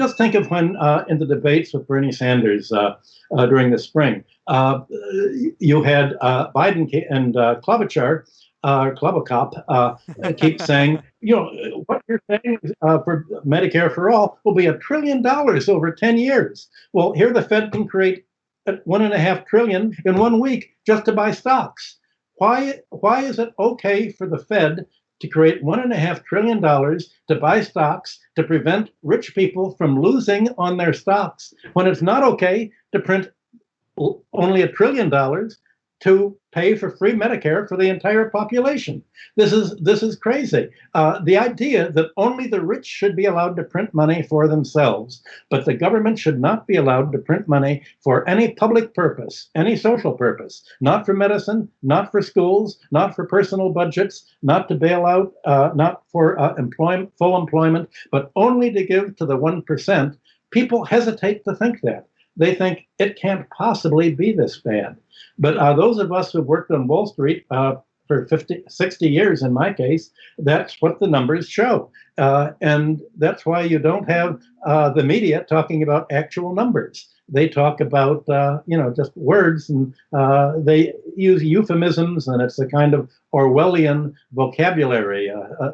just think of when in the debates with Bernie Sanders during the spring, you had Biden and Klobuchar keep saying, what you're saying for Medicare for all will be $1 trillion over 10 years. Well, here the Fed can create $1.5 trillion in 1 week just to buy stocks. Why is it okay for the Fed to create $1.5 trillion to buy stocks to prevent rich people from losing on their stocks, when it's not okay to print only $1 trillion to pay for free Medicare for the entire population? This is crazy. The idea that only the rich should be allowed to print money for themselves, but the government should not be allowed to print money for any public purpose, any social purpose, not for medicine, not for schools, not for personal budgets, not to bail out, not for full employment, but only to give to the 1%. People hesitate to think that. They think it can't possibly be this bad. But those of us who've worked on Wall Street for 60 years, in my case, that's what the numbers show. And that's why you don't have the media talking about actual numbers. They talk about, just words, and they use euphemisms, and it's a kind of Orwellian vocabulary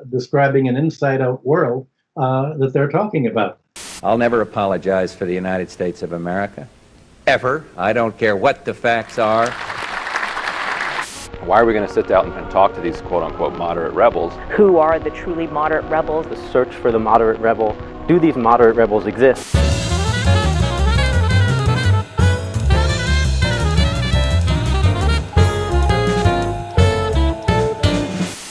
describing an inside-out world that they're talking about. I'll never apologize for the United States of America. Ever. I don't care what the facts are. Why are we going to sit down and talk to these quote-unquote moderate rebels? Who are the truly moderate rebels? The search for the moderate rebel. Do these moderate rebels exist?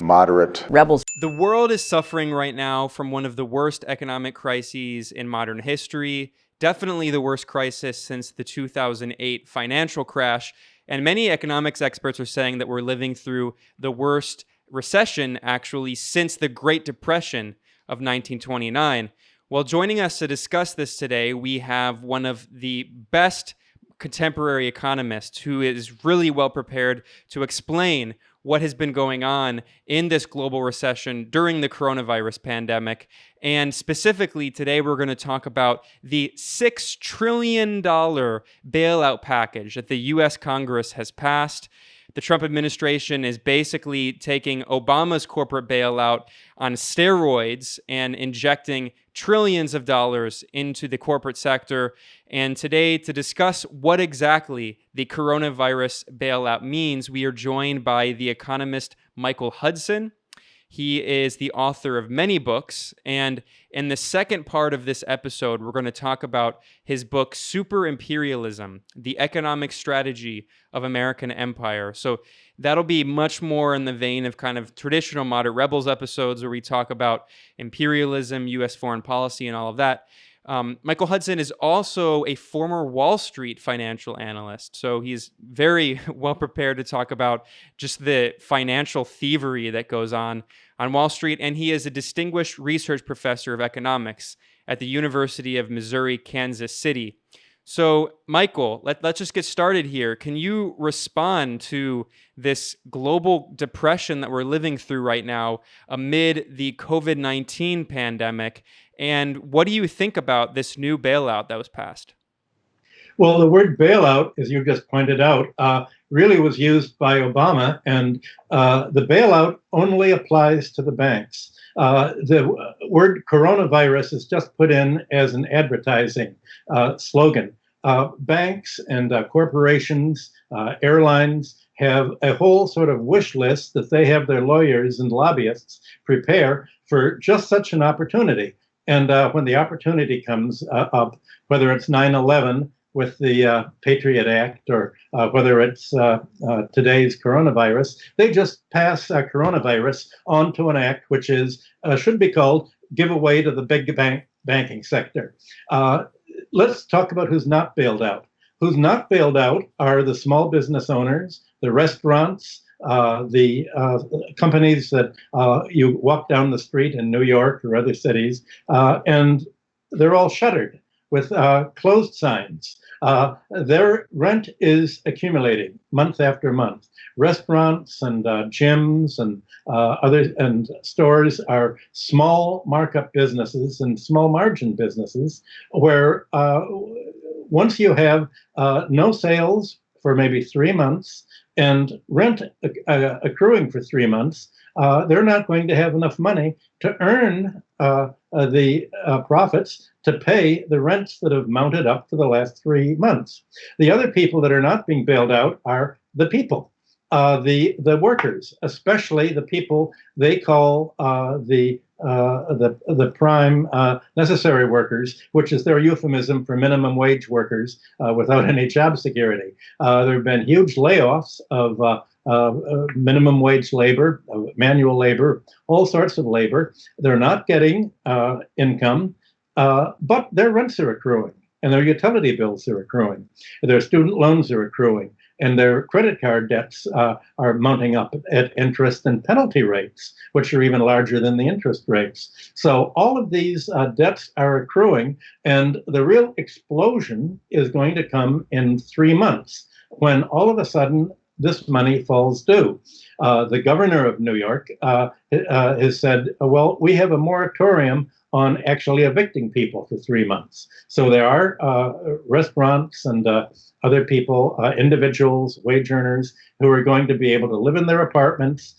Moderate rebels. The world is suffering right now from one of the worst economic crises in modern history, definitely the worst crisis since the 2008 financial crash. And many economics experts are saying that we're living through the worst recession, actually, since the Great Depression of 1929. Well, joining us to discuss this today, we have one of the best contemporary economists who is really well prepared to explain what has been going on in this global recession during the coronavirus pandemic. And specifically today, we're going to talk about the $6 trillion bailout package that the US Congress has passed. The Trump administration is basically taking Obama's corporate bailout on steroids and injecting trillions of dollars into the corporate sector. And today, to discuss what exactly the coronavirus bailout means, we are joined by the economist Michael Hudson. He is the author of many books, and in the second part of this episode, we're going to talk about his book, Super Imperialism, the Economic Strategy of American Empire. So that'll be much more in the vein of kind of traditional Moderate Rebels episodes where we talk about imperialism, U.S. foreign policy, and all of that. Michael Hudson is also a former Wall Street financial analyst, so he's very well prepared to talk about just the financial thievery that goes on Wall Street, and he is a distinguished research professor of economics at the University of Missouri, Kansas City. So, Michael, let's just get started here. Can you respond to this global depression that we're living through right now amid the COVID-19 pandemic? And what do you think about this new bailout that was passed? Well, the word bailout, as you just pointed out, really was used by Obama, and the bailout only applies to the banks. The word coronavirus is just put in as an advertising slogan. Banks and corporations, airlines have a whole sort of wish list that they have their lawyers and lobbyists prepare for just such an opportunity. And when the opportunity comes up, whether it's 9/11 with the Patriot Act or whether it's today's coronavirus, they just pass coronavirus onto an act which is should be called giveaway to the big banking sector. Let's talk about who's not bailed out. Who's not bailed out are the small business owners, the restaurants, the companies that you walk down the street in New York or other cities, and they're all shuttered. with closed signs. Their rent is accumulating month after month. Restaurants and gyms and other and stores are small markup businesses and small margin businesses where once you have no sales for maybe 3 months and rent accruing for 3 months, they're not going to have enough money to earn the profits to pay the rents that have mounted up for the last 3 months. The other people that are not being bailed out are the people, the workers, especially the people they call the prime necessary workers, which is their euphemism for minimum wage workers without any job security. There have been huge layoffs of minimum wage labor, manual labor, all sorts of labor. They're not getting income, but their rents are accruing, and their utility bills are accruing, their student loans are accruing, and their credit card debts are mounting up at interest and penalty rates, which are even larger than the interest rates. So all of these debts are accruing, and the real explosion is going to come in 3 months, when all of a sudden this money falls due. The governor of New York has said, well, we have a moratorium on actually evicting people for 3 months. So there are restaurants and other people, individuals, wage earners, who are going to be able to live in their apartments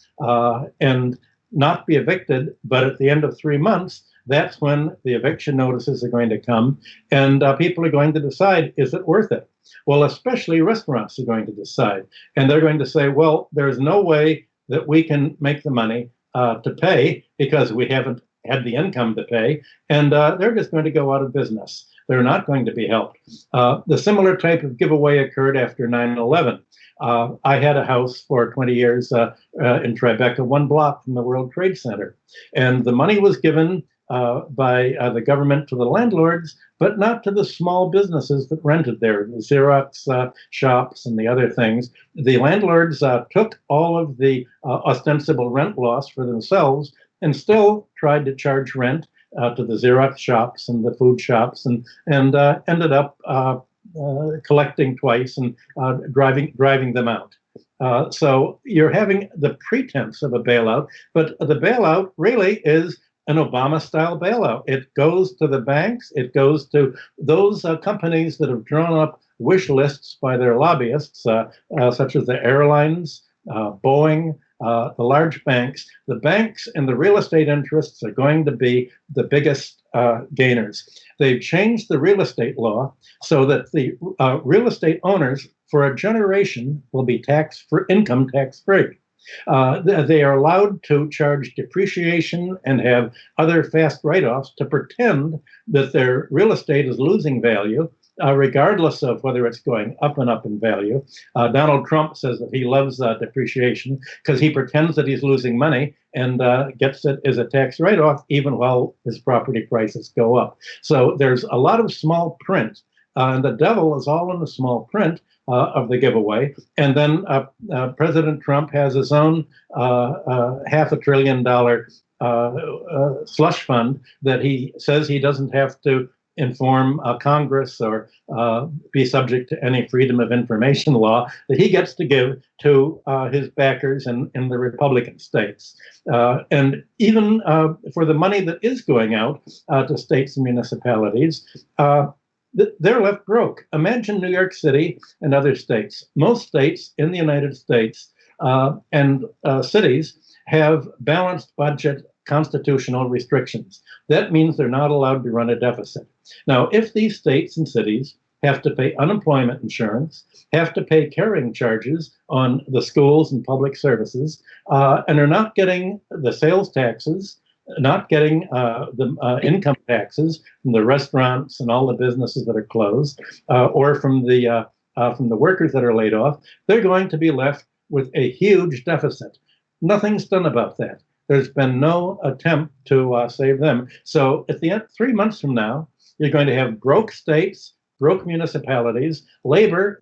and not be evicted. But at the end of 3 months, that's when the eviction notices are going to come, and people are going to decide, is it worth it? Well, especially restaurants are going to decide, and they're going to say, well, there's no way that we can make the money to pay because we haven't had the income to pay, and they're just going to go out of business. They're not going to be helped. The similar type of giveaway occurred after 9/11. I had a house for 20 years in Tribeca, 1 block from the World Trade Center, and the money was given by the government to the landlords, but not to the small businesses that rented there, the Xerox shops and the other things. The landlords took all of the ostensible rent loss for themselves and still tried to charge rent to the Xerox shops and the food shops, and ended up collecting twice and driving them out. So you're having the pretense of a bailout, but the bailout really is an Obama-style bailout. It goes to the banks. It goes to those companies that have drawn up wish lists by their lobbyists, such as the airlines, Boeing, the large banks. The banks and the real estate interests are going to be the biggest gainers. They've changed the real estate law so that the real estate owners for a generation will be income tax free. They are allowed to charge depreciation and have other fast write-offs to pretend that their real estate is losing value, regardless of whether it's going up and up in value. Donald Trump says that he loves depreciation because he pretends that he's losing money and gets it as a tax write-off even while his property prices go up. So there's a lot of small print, and the devil is all in the small print of the giveaway. And then President Trump has his own $500 billion slush fund that he says he doesn't have to inform Congress or be subject to any freedom of information law, that he gets to give to his backers in the Republican states. And even for the money that is going out to states and municipalities, they're left broke. Imagine New York City and other states. Most states in the United States and cities have balanced budget constitutional restrictions. That means they're not allowed to run a deficit. Now, if these states and cities have to pay unemployment insurance, have to pay carrying charges on the schools and public services, and are not getting the sales taxes, not getting the income taxes from the restaurants and all the businesses that are closed, or from the workers that are laid off, they're going to be left with a huge deficit. Nothing's done about that. There's been no attempt to save them. So at the end, 3 months from now, you're going to have broke states, broke municipalities, labor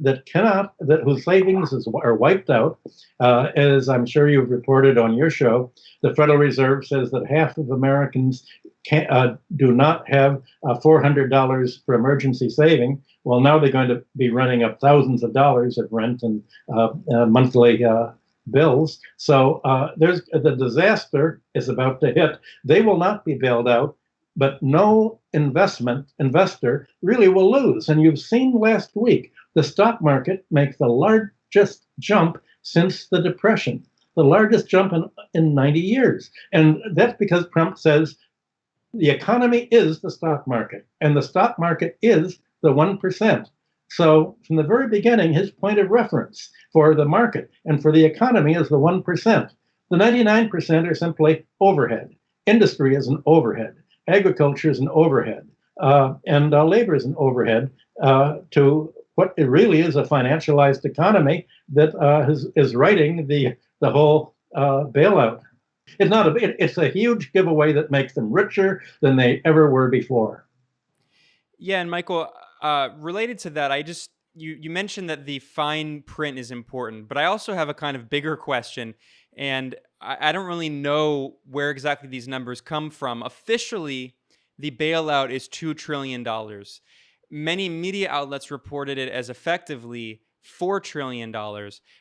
whose savings are wiped out. As I'm sure you've reported on your show, the Federal Reserve says that half of Americans do not have $400 for emergency saving. Well, now they're going to be running up thousands of dollars of rent and monthly bills. So there's the disaster is about to hit. They will not be bailed out, but no investor really will lose. And you've seen last week the stock market make the largest jump since the Depression, the largest jump in 90 years. And that's because Trump says the economy is the stock market, and the stock market is the 1%. So from the very beginning, his point of reference for the market and for the economy is the 1%. The 99% are simply overhead. Industry is an overhead. Agriculture is an overhead. And labor is an overhead to what it really is, a financialized economy that is writing the whole bailout. It's a huge giveaway that makes them richer than they ever were before. Yeah, and Michael, related to that, you mentioned that the fine print is important, but I also have a kind of bigger question, and I don't really know where exactly these numbers come from. Officially, the bailout is $2 trillion. Many media outlets reported it as effectively $4 trillion,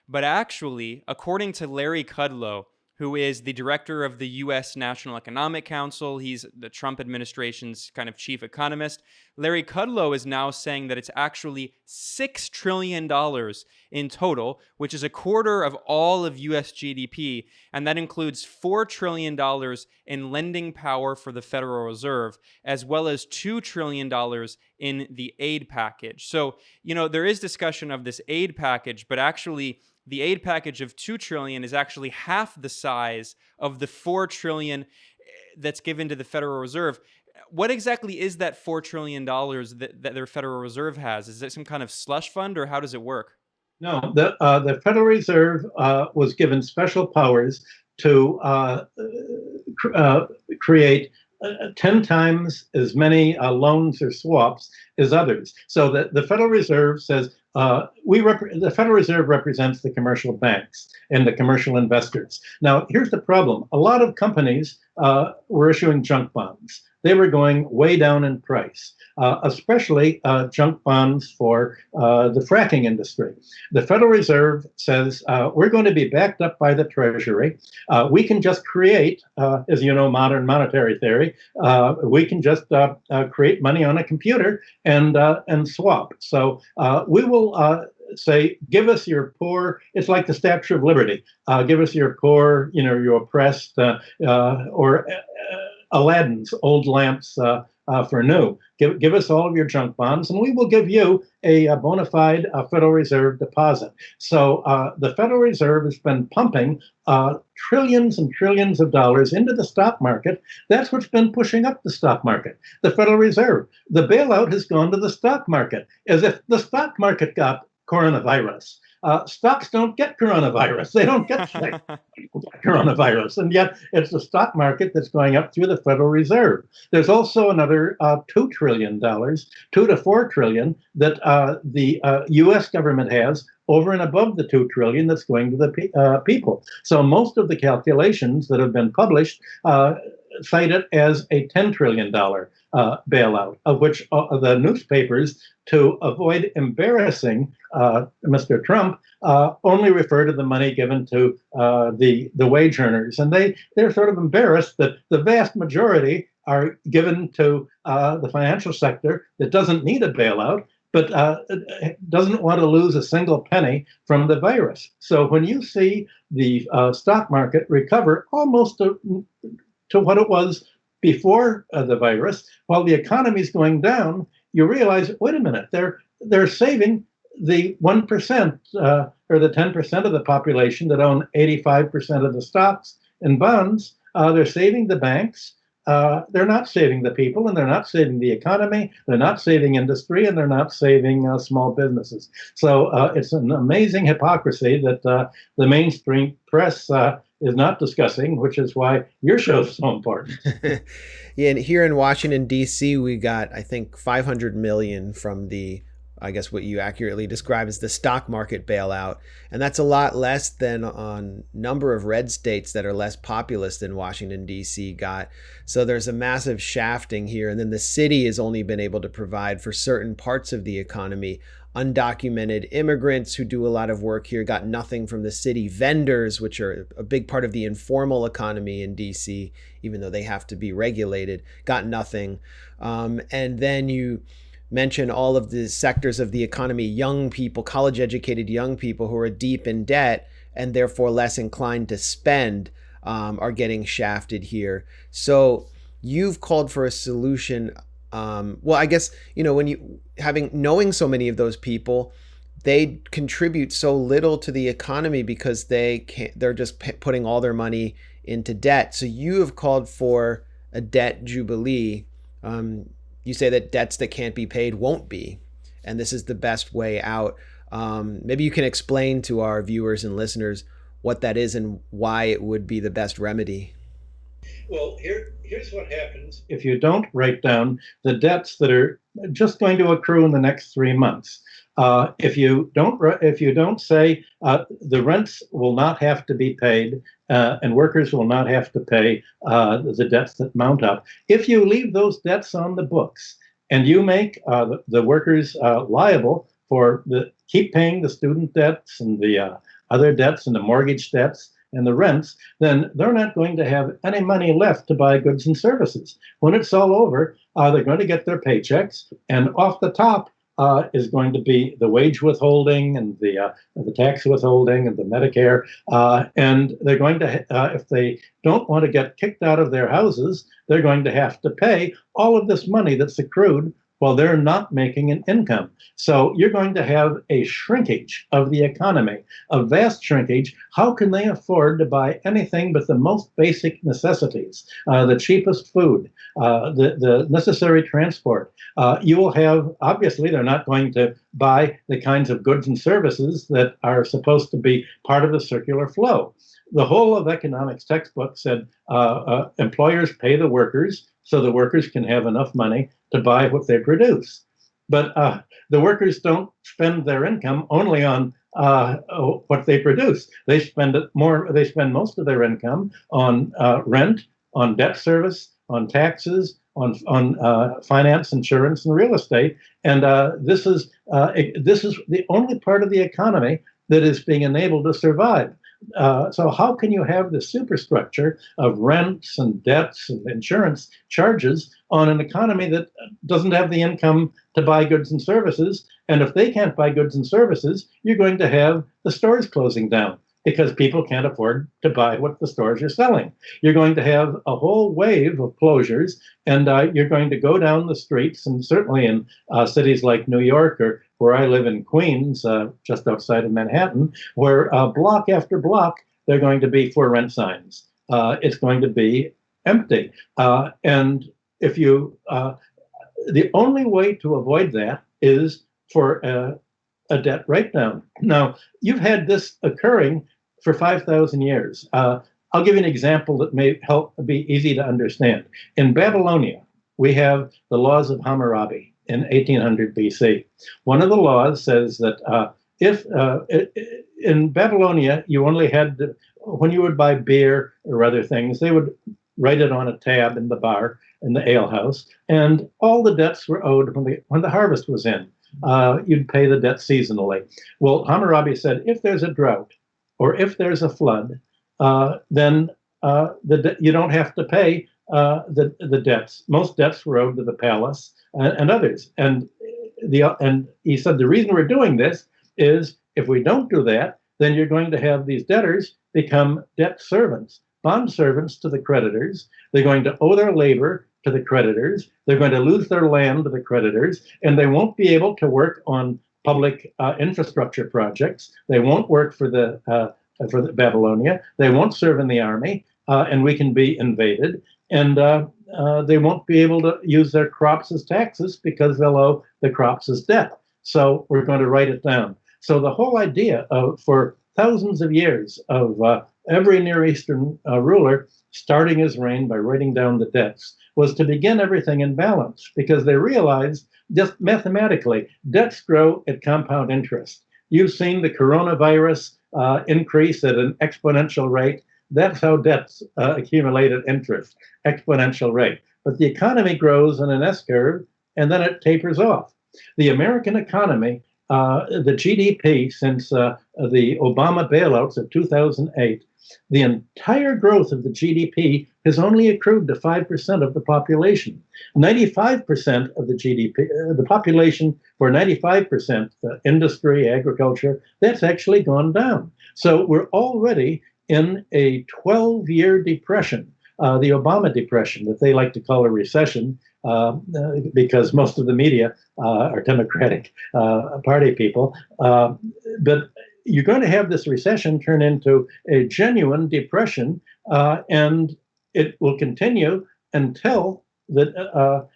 but actually, according to Larry Kudlow, who is the director of the U.S. National Economic Council. He's the Trump administration's kind of chief economist. Larry Kudlow is now saying that it's actually $6 trillion in total, which is a quarter of all of U.S. GDP, and that includes $4 trillion in lending power for the Federal Reserve, as well as $2 trillion in the aid package. So, there is discussion of this aid package, but actually, the aid package of $2 trillion is actually half the size of the $4 trillion that's given to the Federal Reserve. What exactly is that $4 trillion that their Federal Reserve has? Is it some kind of slush fund, or how does it work? No, the Federal Reserve was given special powers to create 10 times as many loans or swaps as others. So the Federal Reserve says, the Federal Reserve represents the commercial banks and the commercial investors. Now, here's the problem. A lot of companies were issuing junk bonds. They were going way down in price, especially junk bonds for the fracking industry. The Federal Reserve says, we're going to be backed up by the Treasury. We can just create, as you know, modern monetary theory, we can just create money on a computer and swap. So we will say, give us your poor, it's like the Statue of Liberty, give us your poor, your oppressed, or Aladdin's old lamps for new. Give us all of your junk bonds, and we will give you a bona fide Federal Reserve deposit. So the Federal Reserve has been pumping trillions and trillions of dollars into the stock market. That's what's been pushing up the stock market, the Federal Reserve. The bailout has gone to the stock market, as if the stock market got coronavirus. Stocks don't get coronavirus. They don't get sick. People get coronavirus. And yet it's the stock market that's going up through the Federal Reserve. There's also another $2 trillion, $2 to $4 trillion that the U.S. government has over and above the $2 trillion that's going to the people. So most of the calculations that have been published cite it as a $10 trillion bailout, of which the newspapers, to avoid embarrassing Mr. Trump, only refer to the money given to the wage earners. And they're sort of embarrassed that the vast majority are given to the financial sector that doesn't need a bailout, but doesn't want to lose a single penny from the virus. So when you see the stock market recover almost to what it was before the virus, while the economy is going down, you realize, wait a minute, they're saving the 1% or the 10% of the population that own 85% of the stocks and bonds. They're saving the banks. They're not saving the people, and they're not saving the economy. They're not saving industry, and they're not saving small businesses. So it's an amazing hypocrisy that the mainstream press is not discussing, which is why your show is so important. Yeah, and here in Washington, D.C., we got, I think, $500 million from the I guess what you accurately describe as the stock market bailout. And that's a lot less than on number of red states that are less populous than Washington, D.C. got. So there's a massive shafting here. And then the city has only been able to provide for certain parts of the economy. Undocumented immigrants who do a lot of work here got nothing from the city. Vendors, which are a big part of the informal economy in DC, even though they have to be regulated, got nothing. And then you mention all of the sectors of the economy, young people, college-educated young people who are deep in debt and therefore less inclined to spend are getting shafted here. So you've called for a solution. Well, I guess, when you knowing so many of those people, they contribute so little to the economy because they're just putting all their money into debt. So you have called for a debt jubilee. You say that debts that can't be paid won't be, and this is the best way out. Maybe you can explain to our viewers and listeners what that is and why it would be the best remedy. Well, here's what happens if you don't write down the debts that are just going to accrue in the next 3 months. If you don't say the rents will not have to be paid and workers will not have to pay the debts that mount up, if you leave those debts on the books and you make the workers liable for keep paying the student debts and the other debts and the mortgage debts and the rents, then they're not going to have any money left to buy goods and services. When it's all over, they're going to get their paychecks, and off the top is going to be the wage withholding and the tax withholding and the Medicare, and they're going to, if they don't want to get kicked out of their houses, they're going to have to pay all of this money that's accrued while they're not making an income. So you're going to have a shrinkage of the economy, a vast shrinkage. How can they afford to buy anything but the most basic necessities, the cheapest food, the necessary transport? You will have, obviously, they're not going to buy the kinds of goods and services that are supposed to be part of the circular flow. The whole of economics textbook said employers pay the workers so the workers can have enough money to buy what they produce. But the workers don't spend their income only on what they produce. They spend most of their income on rent, on debt service, on taxes, on finance, insurance, and real estate. And this is the only part of the economy that is being enabled to survive. So how can you have the superstructure of rents and debts and insurance charges on an economy that doesn't have the income to buy goods and services? And if they can't buy goods and services, you're going to have the stores closing down because people can't afford to buy what the stores are selling. You're going to have a whole wave of closures, and you're going to go down the streets, and certainly in cities like New York or where I live in Queens, just outside of Manhattan, where block after block, they're going to be for rent signs. It's going to be empty. And if you, the only way to avoid that is for a debt write-down. Now, you've had this occurring for 5,000 years. I'll give you an example that may help be easy to understand. In Babylonia, we have the laws of Hammurabi in 1800 BC. One of the laws says that if in Babylonia, you only had, when you would buy beer or other things, they would write it on a tab in the bar, in the ale house, and all the debts were owed when the harvest was in. You'd pay the debt seasonally. Well, Hammurabi said, if there's a drought or if there's a flood, then you don't have to pay the debts. Most debts were owed to the palace and others. And he said the reason we're doing this is if we don't do that, then you're going to have these debtors become debt servants, bond servants to the creditors. They're going to owe their labor to the creditors. They're going to lose their land to the creditors, and they won't be able to work on public infrastructure projects. They won't work for the Babylonia. They won't serve in the army, and we can be invaded. And they won't be able to use their crops as taxes because they'll owe the crops as debt. So we're going to write it down. So the whole idea for thousands of years of every Near Eastern ruler starting his reign by writing down the debts was to begin everything in balance, because they realized just mathematically debts grow at compound interest. You've seen the coronavirus increase at an exponential rate. That's how debts accumulate at interest, exponential rate. But the economy grows in an S curve, and then it tapers off. The American economy, the GDP since the Obama bailouts of 2008, the entire growth of the GDP has only accrued to 5% of the population. 95% of the GDP, the population for 95%, industry, agriculture, that's actually gone down. So we're already in a 12-year depression, the Obama depression that they like to call a recession, because most of the media are Democratic Party people. But you're going to have this recession turn into a genuine depression, and it will continue until the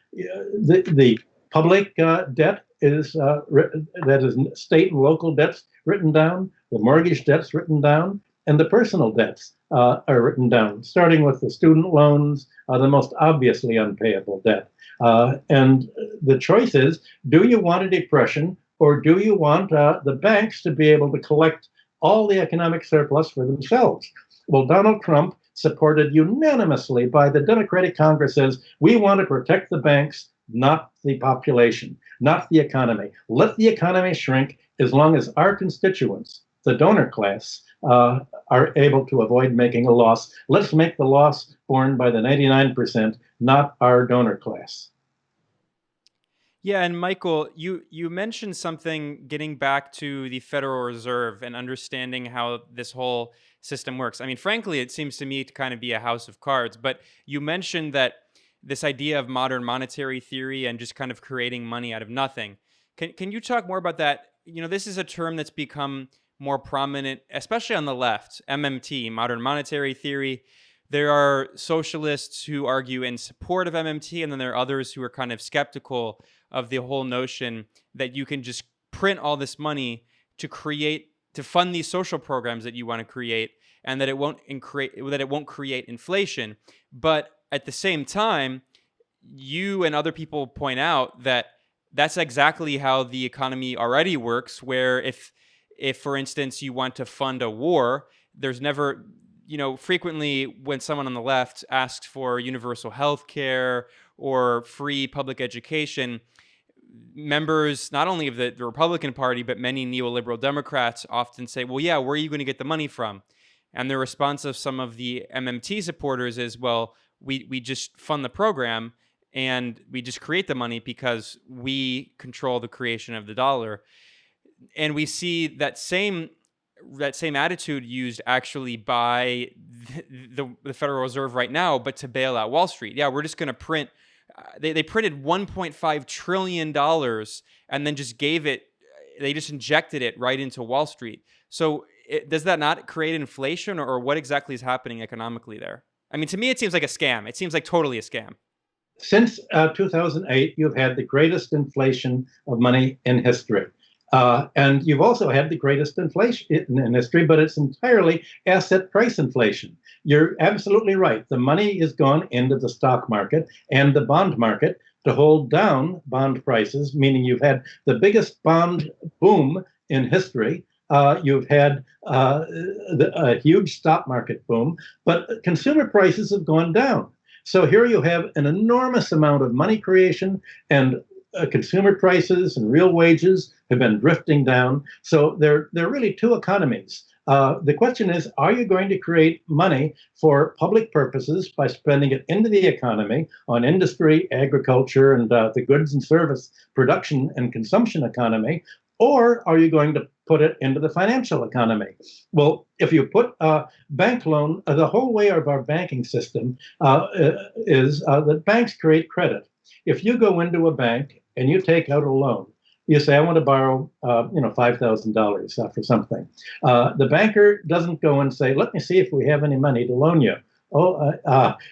public debt is that is state and local debts written down, the mortgage debts written down, and the personal debts are written down, starting with the student loans, the most obviously unpayable debt. And the choice is, do you want a depression, or do you want the banks to be able to collect all the economic surplus for themselves? Well, Donald Trump, supported unanimously by the Democratic Congress, says we want to protect the banks, not the population, not the economy. Let the economy shrink as long as our constituents, the donor class, are able to avoid making a loss. Let's make the loss borne by the 99%, not our donor class. Yeah, and Michael, you mentioned something getting back to the Federal Reserve and understanding how this whole system works. I mean, frankly, it seems to me to kind of be a house of cards, but you mentioned that this idea of modern monetary theory and just kind of creating money out of nothing. Can you talk more about that? You know, this is a term that's become more prominent, especially on the left, MMT, modern monetary theory. There are socialists who argue in support of MMT, and then there are others who are kind of skeptical of the whole notion that you can just print all this money to fund these social programs that you want to create, and that it won't create inflation. But at the same time, you and other people point out that that's exactly how the economy already works, where if for instance you want to fund a war, there's never, frequently when someone on the left asks for universal health care or free public education, members not only of the Republican Party, but many neoliberal Democrats often say, well, yeah, where are you going to get the money from? And the response of some of the MMT supporters is, well, we just fund the program and we just create the money because we control the creation of the dollar. And we see that same attitude used actually by the Federal Reserve right now, but to bail out Wall Street. Yeah, we're just going to print. They printed $1.5 trillion and then just they just injected it right into Wall Street. So does that not create inflation, or what exactly is happening economically there? I mean, to me, it seems like a scam. It seems like totally a scam. Since 2008, you've had the greatest inflation of money in history. And you've also had the greatest inflation in history, but it's entirely asset price inflation. You're absolutely right. The money has gone into the stock market and the bond market to hold down bond prices, meaning you've had the biggest bond boom in history. You've had a huge stock market boom, but consumer prices have gone down. So here you have an enormous amount of money creation, and consumer prices and real wages have been drifting down. So there are really two economies. The question is, are you going to create money for public purposes by spending it into the economy on industry, agriculture, and the goods and service production and consumption economy? Or are you going to put it into the financial economy? Well, if you put bank loan, the whole way of our banking system is that banks create credit. If you go into a bank and you take out a loan, you say, I want to borrow, $5,000 for something. The banker doesn't go and say, let me see if we have any money to loan you.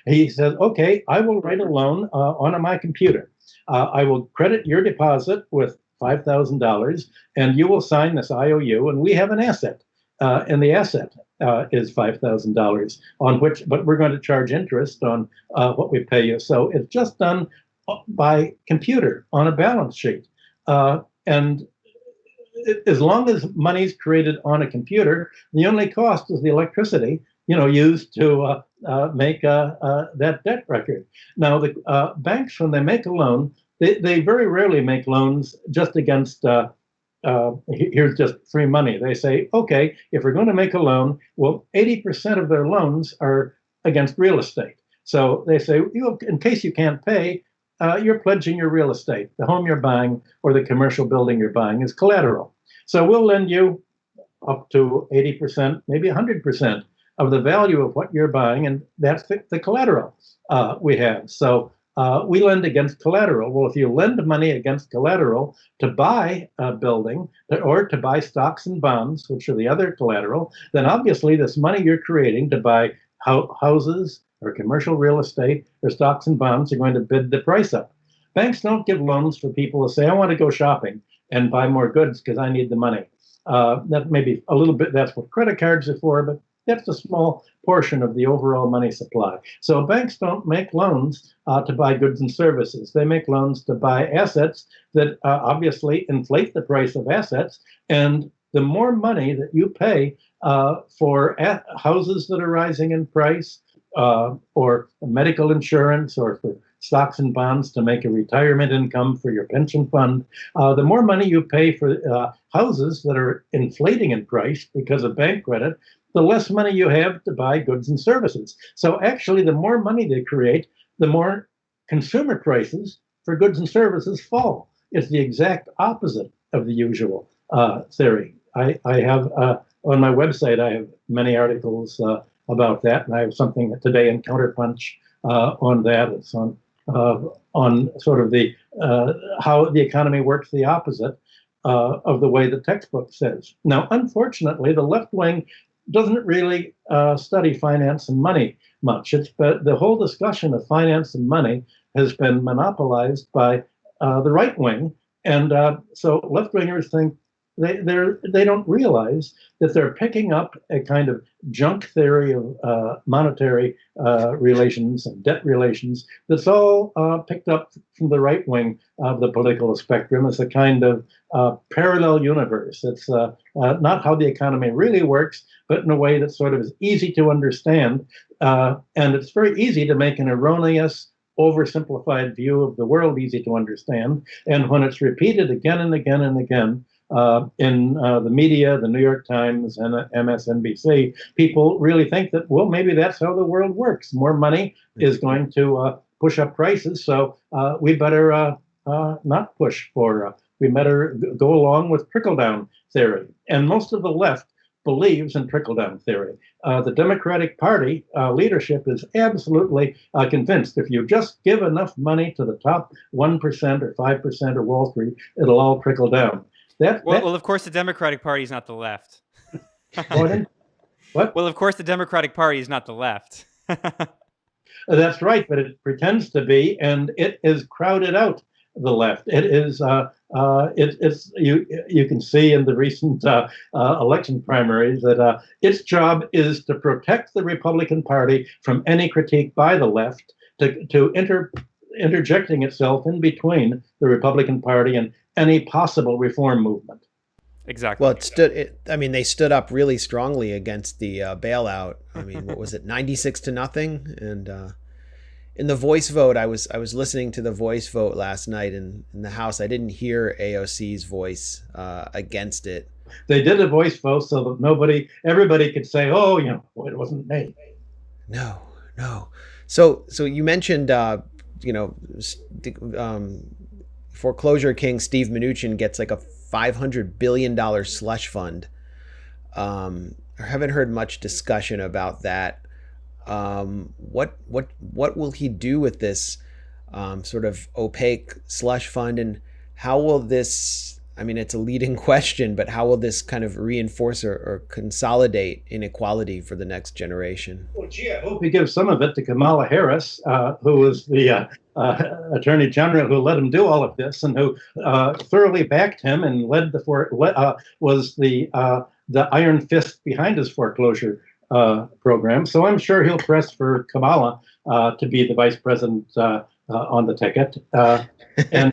He says, okay, I will write a loan on my computer. I will credit your deposit with $5,000, and you will sign this IOU, and we have an asset. and the asset is $5,000 on which, but we're going to charge interest on what we pay you. So it's just done by computer on a balance sheet. And as long as money's created on a computer, the only cost is the electricity, used to make that debt record. Now, the banks, when they make a loan, they very rarely make loans just against here's just free money. They say, okay, if we're going to make a loan, well, 80% of their loans are against real estate. So they say, in case you can't pay, you're pledging your real estate. The home you're buying or the commercial building you're buying is collateral. So we'll lend you up to 80%, maybe 100% of the value of what you're buying, and that's the collateral we have. So we lend against collateral. Well, if you lend money against collateral to buy a building or to buy stocks and bonds, which are the other collateral, then obviously this money you're creating to buy houses or commercial real estate or stocks and bonds are going to bid the price up. Banks don't give loans for people to say, I want to go shopping and buy more goods because I need the money. That may be a little bit, that's what credit cards are for, but that's a small portion of the overall money supply. So banks don't make loans to buy goods and services. They make loans to buy assets that obviously inflate the price of assets. And the more money that you pay for houses that are rising in price, or medical insurance, or for stocks and bonds to make a retirement income for your pension fund, the more money you pay for houses that are inflating in price because of bank credit, the less money you have to buy goods and services. So actually, the more money they create, the more consumer prices for goods and services fall. It's the exact opposite of the usual theory. I have on my website, I have many articles about that, and I have something today in Counterpunch on that. It's on sort of the how the economy works the opposite of the way the textbook says. Now, unfortunately, the left wing doesn't really study finance and money much. But the whole discussion of finance and money has been monopolized by the right wing, and so left wingers think they don't realize that they're picking up a kind of junk theory of monetary relations and debt relations that's all picked up from the right wing of the political spectrum as a kind of parallel universe. It's not how the economy really works, but in a way that sort of is easy to understand. And it's very easy to make an erroneous, oversimplified view of the world easy to understand. And when it's repeated again and again and again, in the media, the New York Times and MSNBC, people really think that, well, maybe that's how the world works. More money is going to push up prices, so we better not push for, we better go along with trickle-down theory. And most of the left believes in trickle-down theory. The Democratic Party leadership is absolutely convinced if you just give enough money to the top 1% or 5% of Wall Street, it'll all trickle down. Well, of course, the Democratic Party is not the left. What? Well, of course, the Democratic Party is not the left. That's right, but it pretends to be, and it is crowded out the left. It is. It's you can see in the recent election primaries that its job is to protect the Republican Party from any critique by the left, to interjecting itself in between the Republican Party and any possible reform movement. Exactly. Well, they stood up really strongly against the bailout. I mean, what was it, 96-0? And in the voice vote, I was listening to the voice vote last night in the House. I didn't hear AOC's voice against it. They did a voice vote so that everybody could say, "Oh, it wasn't me." No. So you mentioned, foreclosure king Steve Mnuchin gets like a $500 billion slush fund. I haven't heard much discussion about that. What will he do with this sort of opaque slush fund, and how will this, I mean, it's a leading question, but how will this kind of reinforce or consolidate inequality for the next generation? Well, gee, I hope he gives some of it to Kamala Harris, who was the Attorney General who let him do all of this, and who thoroughly backed him and was the the iron fist behind his foreclosure program. So I'm sure he'll press for Kamala to be the vice president on the ticket. And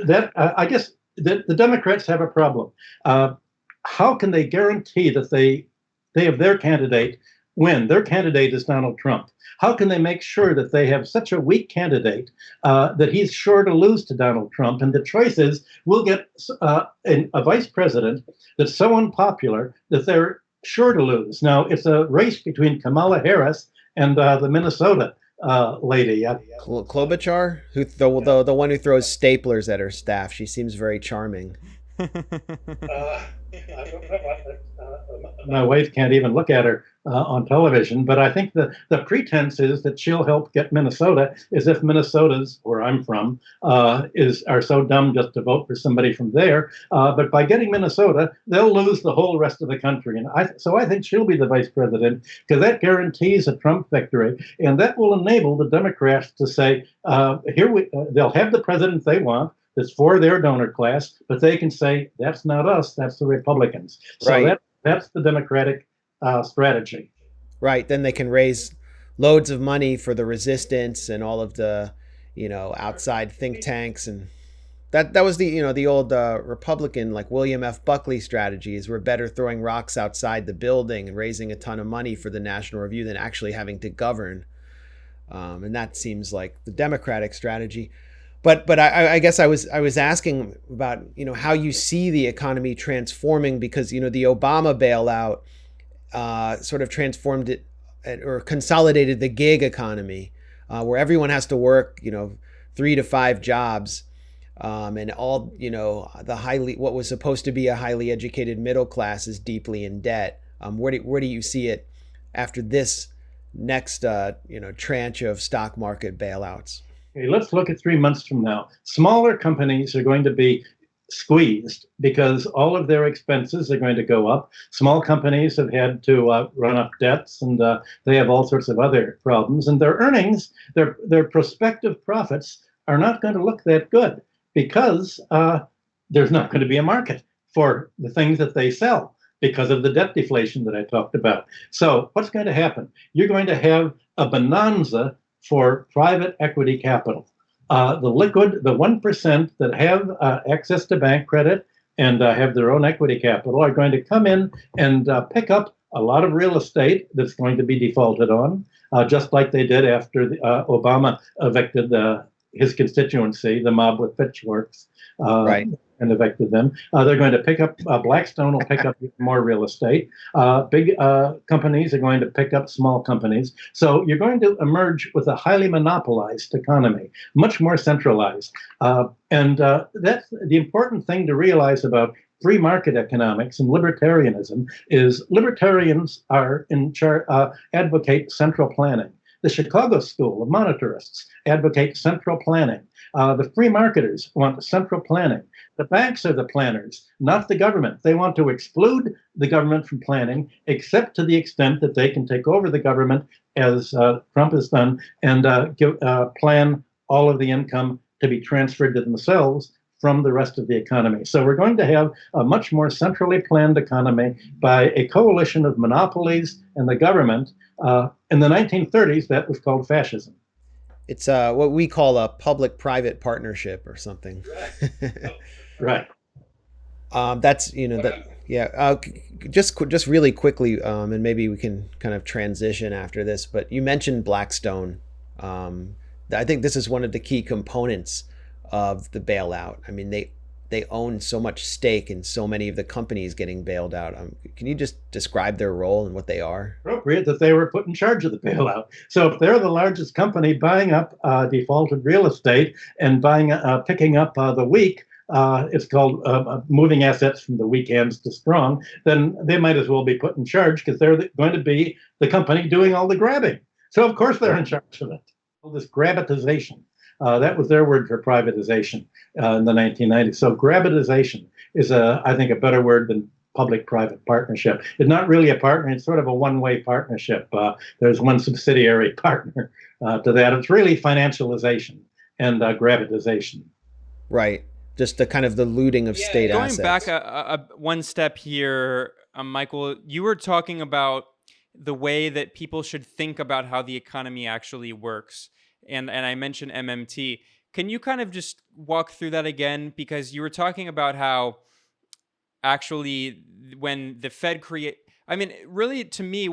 that I guess the Democrats have a problem. How can they guarantee that they have their candidate win? Their candidate is Donald Trump. How can they make sure that they have such a weak candidate that he's sure to lose to Donald Trump? And the choice is we'll get a vice president that's so unpopular that they're sure to lose. Now, it's a race between Kamala Harris and the Minnesota lady. Klobuchar, the one who throws staplers at her staff. She seems very charming. My wife can't even look at her on television, but I think the pretense is that she'll help get Minnesota, as if Minnesota's, where I'm from, are so dumb just to vote for somebody from there. But by getting Minnesota, they'll lose the whole rest of the country. And so I think she'll be the vice president, because that guarantees a Trump victory, and that will enable the Democrats to say, they'll have the president they want. That's for their donor class, but they can say, that's not us, that's the Republicans. So right. That's the Democratic strategy. Right. Then they can raise loads of money for the resistance and all of the, outside think tanks. And that was the old Republican, like William F. Buckley strategies. We're better throwing rocks outside the building and raising a ton of money for the National Review than actually having to govern. And that seems like the Democratic strategy. But I guess I was asking about how you see the economy transforming, because the Obama bailout sort of transformed it or consolidated the gig economy, where everyone has to work 3 to 5 jobs, and all what was supposed to be a highly educated middle class is deeply in debt. Where do you see it after this next tranche of stock market bailouts? Okay, let's look at 3 months from now. Smaller companies are going to be squeezed because all of their expenses are going to go up. Small companies have had to run up debts, and they have all sorts of other problems. And their earnings, their prospective profits, are not going to look that good because there's not going to be a market for the things that they sell because of the debt deflation that I talked about. So what's going to happen? You're going to have a bonanza for private equity capital. The 1% that have access to bank credit and have their own equity capital are going to come in and pick up a lot of real estate that's going to be defaulted on, just like they did after Obama evicted his constituency, the mob with pitchforks. Right. And evicted them. They're going to pick up, Blackstone will pick up more real estate. Big companies are going to pick up small companies. So you're going to emerge with a highly monopolized economy, much more centralized. And that's the important thing to realize about free market economics and libertarianism is libertarians are advocate central planning. The Chicago School of Monetarists advocate central planning. The free marketers want central planning. The banks are the planners, not the government. They want to exclude the government from planning, except to the extent that they can take over the government, as Trump has done, and plan all of the income to be transferred to themselves from the rest of the economy. So we're going to have a much more centrally planned economy by a coalition of monopolies and the government. In the 1930s, that was called fascism. It's what we call a public-private partnership or something. Right. That's just really quickly, and maybe we can kind of transition after this. But you mentioned Blackstone. I think this is one of the key components of the bailout. I mean, they own so much stake in so many of the companies getting bailed out. Can you just describe their role and what they are? Appropriate that they were put in charge of the bailout. So if they're the largest company buying up defaulted real estate and picking up the weak, it's called moving assets from the weak hands to strong, then they might as well be put in charge because they're going to be the company doing all the grabbing. So of course they're in charge of it. All this grabbitization. That was their word for privatization in the 1990s. So grabbitization is, I think, a better word than public-private partnership. It's not really a partner. It's sort of a one-way partnership. There's one subsidiary partner to that. It's really financialization and grabbitization. Right. Just the kind of the looting of state assets. Going back one step here, Michael, you were talking about the way that people should think about how the economy actually works. And I mentioned MMT. Can you kind of just walk through that again? Because you were talking about how actually when the Fed I mean, really, to me,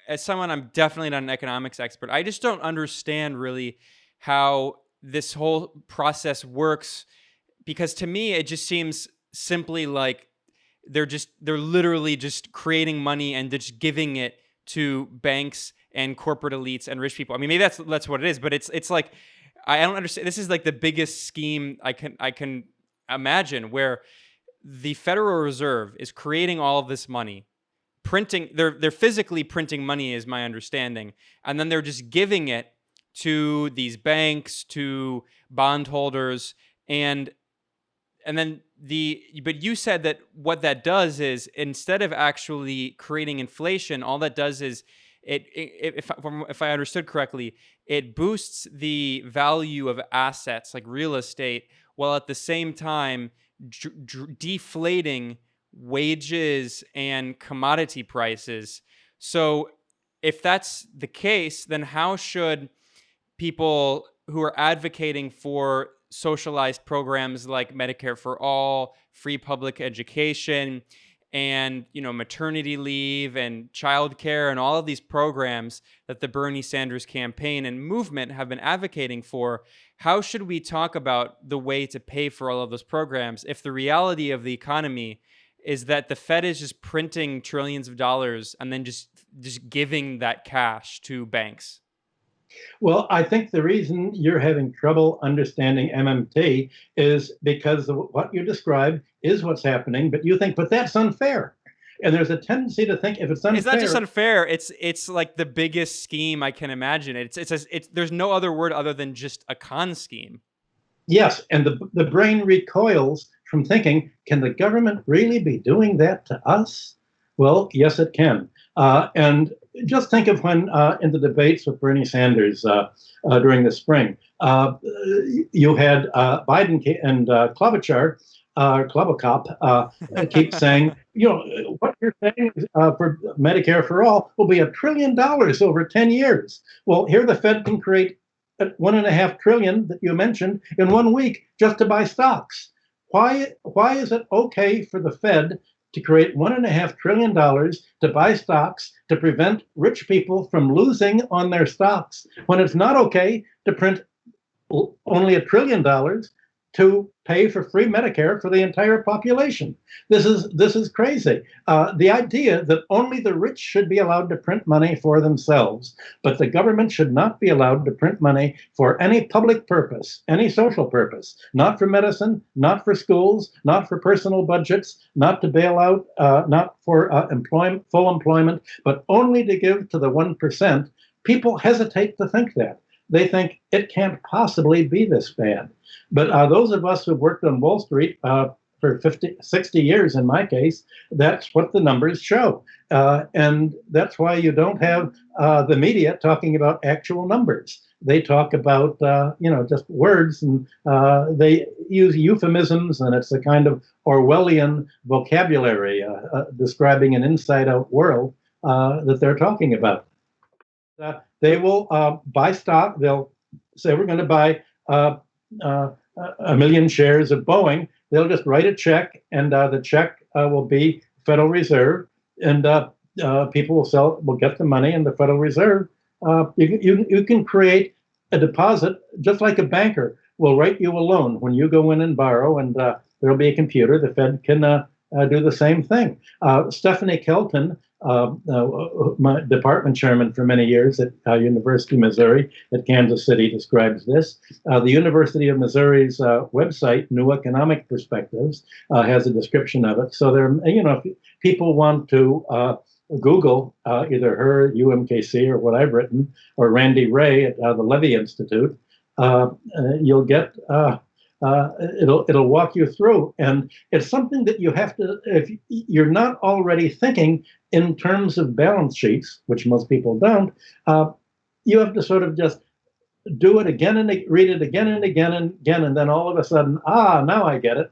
as someone, I'm definitely not an economics expert. I just don't understand really how this whole process works, because to me, it just seems simply like they're literally just creating money and just giving it to banks and corporate elites and rich people. I mean, maybe that's what it is, but it's like, I don't understand. This is like the biggest scheme I can imagine, where the Federal Reserve is creating all of this money, printing. They're physically printing money, is my understanding, and then they're just giving it to these banks, to bondholders, and then but you said that what that does is, instead of actually creating inflation, all that does is if I understood correctly, it boosts the value of assets like real estate, while at the same time deflating wages and commodity prices. So if that's the case, then how should people who are advocating for socialized programs like Medicare for all, free public education, and maternity leave and childcare and all of these programs that the Bernie Sanders campaign and movement have been advocating for, how should we talk about the way to pay for all of those programs if the reality of the economy is that the Fed is just printing trillions of dollars and then just giving that cash to banks? Well, I think the reason you're having trouble understanding MMT is because what you described is what's happening, but you think, but that's unfair. And there's a tendency to think if it's unfair. It's not just unfair. It's like the biggest scheme I can imagine. There's no other word other than just a con scheme. Yes, and the brain recoils from thinking, can the government really be doing that to us? Well, yes, it can. And just think of when in the debates with Bernie Sanders during the spring, you had Biden and Klobuchar keep saying, what you're saying for Medicare for all will be $1 trillion over 10 years. Well, here the Fed can create $1.5 trillion that you mentioned in 1 week just to buy stocks. Why is it okay for the Fed to create $1.5 trillion to buy stocks to prevent rich people from losing on their stocks, when it's not okay to print only $1 trillion to pay for free Medicare for the entire population? This is crazy. The idea that only the rich should be allowed to print money for themselves, but the government should not be allowed to print money for any public purpose, any social purpose, not for medicine, not for schools, not for personal budgets, not to bail out, not for full employment, but only to give to the 1%. People hesitate to think that. They think it can't possibly be this bad. But those of us who've worked on Wall Street for 60 years, in my case, that's what the numbers show. And that's why you don't have the media talking about actual numbers. They talk about, just words, and they use euphemisms, and it's a kind of Orwellian vocabulary describing an inside-out world that they're talking about. They will buy stock. They'll say, we're going to buy 1 million shares of Boeing. They'll just write a check, and the check will be Federal Reserve, and people will get the money, and the Federal Reserve. You can create a deposit just like a banker will write you a loan when you go in and borrow, and there'll be a computer. The Fed can do the same thing. Stephanie Kelton, my department chairman for many years at University of Missouri at Kansas City, describes this. The University of Missouri's website, New Economic Perspectives, has a description of it. So there, if people want to Google either her, UMKC, or what I've written, or Randy Ray at the Levy Institute, you'll get. It'll walk you through, and it's something that you have to, if you're not already thinking in terms of balance sheets, which most people don't, you have to sort of just do it again and read it again and again and again, and then all of a sudden, now I get it.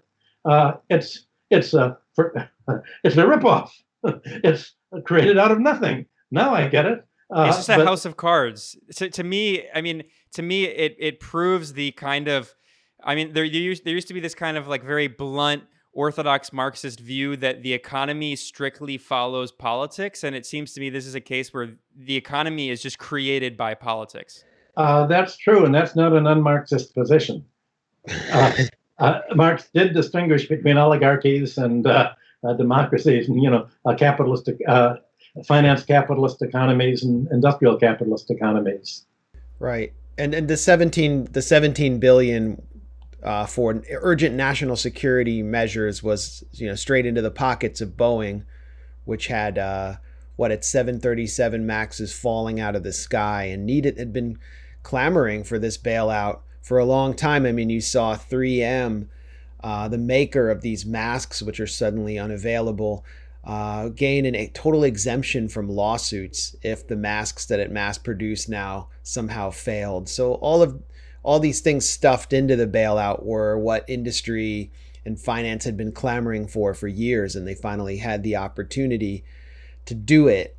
It's a ripoff. It's created out of nothing. Now I get it. It's just a But house of cards. To me, I mean, to me, it proves the kind of, I mean, there used to be this kind of like very blunt orthodox Marxist view that the economy strictly follows politics, and it seems to me this is a case where the economy is just created by politics. that's true, and that's not an un-Marxist position. Marx did distinguish between oligarchies and democracies, and capitalistic finance capitalist economies and industrial capitalist economies. Right. And the 17 billion for urgent national security measures was straight into the pockets of Boeing, which had its 737 Maxes falling out of the sky, and had been clamoring for this bailout for a long time. I mean, you saw 3M, the maker of these masks, which are suddenly unavailable, gain a total exemption from lawsuits if the masks that it mass produced now somehow failed. So all these things stuffed into the bailout were what industry and finance had been clamoring for years, and they finally had the opportunity to do it.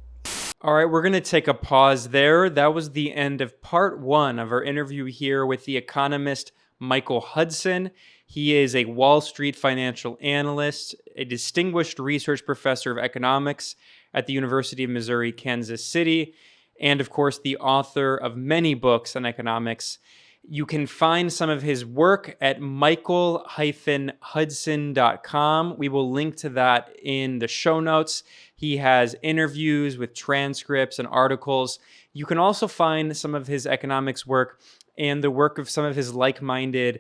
All right, we're going to take a pause there. That was the end of part 1 of our interview here with the economist Michael Hudson. He is a Wall Street financial analyst, a distinguished research professor of economics at the University of Missouri, Kansas City, and of course, the author of many books on economics. You can find some of his work at michael-hudson.com. We will link to that in the show notes. He has interviews with transcripts and articles. You can also find some of his economics work and the work of some of his like-minded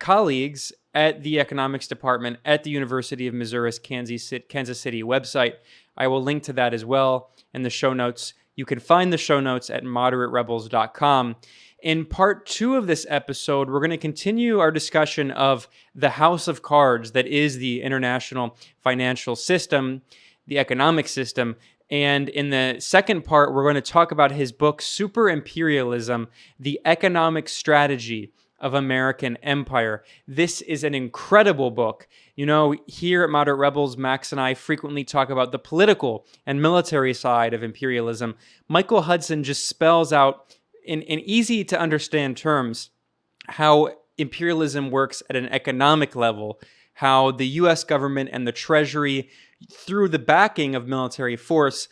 colleagues at the economics department at the University of Missouri's Kansas City website. I will link to that as well in the show notes. You can find the show notes at moderaterebels.com. In part 2 of this episode, we're going to continue our discussion of the house of cards that is the international financial system, the economic system. And in the second part, we're going to talk about his book, Super Imperialism, The Economic Strategy of American Empire. This is an incredible book. Here at Moderate Rebels, Max and I frequently talk about the political and military side of imperialism. Michael Hudson just spells out in easy to understand terms how imperialism works at an economic level, how the US government and the Treasury, through the backing of military force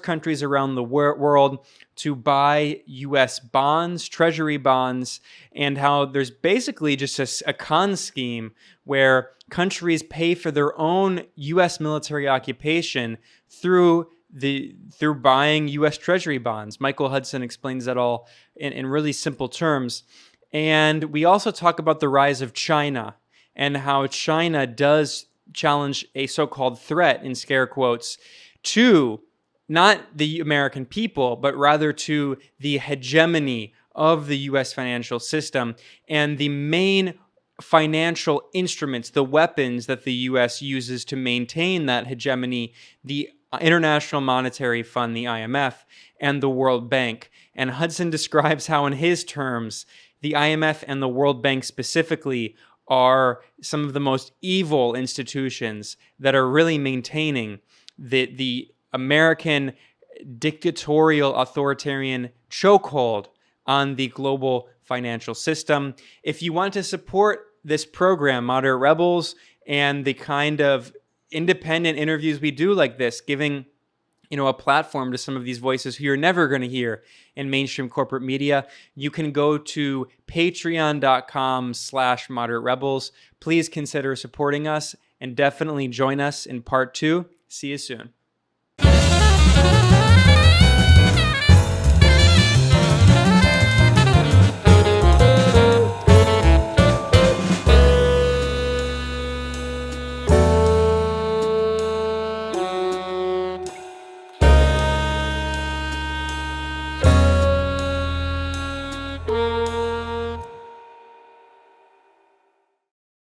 countries around the world to buy US bonds, Treasury bonds, and how there's basically just a con scheme where countries pay for their own US military occupation through buying US Treasury bonds. Michael Hudson explains that all in really simple terms. And we also talk about the rise of China and how China does challenge a so-called threat, in scare quotes, to not the American people, but rather to the hegemony of the US financial system and the main financial instruments, the weapons that the US uses to maintain that hegemony, the International Monetary Fund, the IMF, and the World Bank. And Hudson describes how, in his terms, the IMF and the World Bank specifically are some of the most evil institutions that are really maintaining the American dictatorial authoritarian chokehold on the global financial system. If you want to support this program, Moderate Rebels, and the kind of independent interviews we do like this, giving a platform to some of these voices who you're never going to hear in mainstream corporate media, you can go to patreon.com/moderate rebels. Please consider supporting us and definitely join us in part 2. See you soon.